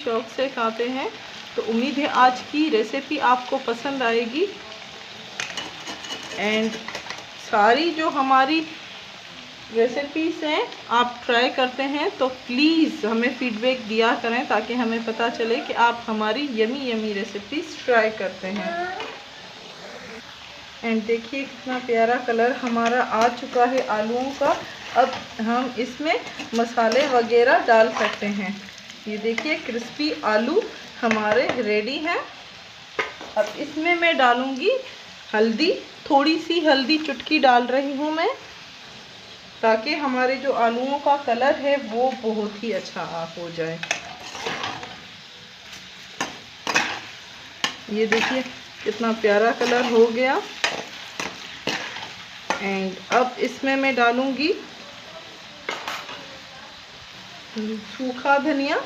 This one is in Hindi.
शौक से खाते हैं। तो उम्मीद है आज की रेसिपी आपको पसंद आएगी। एंड सारी जो हमारी रेसिपीज़ हैं आप ट्राई करते हैं तो प्लीज़ हमें फीडबैक दिया करें, ताकि हमें पता चले कि आप हमारी यमी यमी रेसिपीज़ ट्राई करते हैं। एंड देखिए कितना प्यारा कलर हमारा आ चुका है आलूओं का। अब हम इसमें मसाले वगैरह डाल सकते हैं। ये देखिए क्रिस्पी आलू हमारे रेडी हैं। अब इसमें मैं डालूँगी हल्दी, थोड़ी सी हल्दी चुटकी डाल रही हूँ मैं, ताकि हमारे जो आलूओं का कलर है वो बहुत ही अच्छा हो जाए। ये देखिए कितना प्यारा कलर हो गया। एंड अब इसमें मैं डालूँगी सूखा धनिया।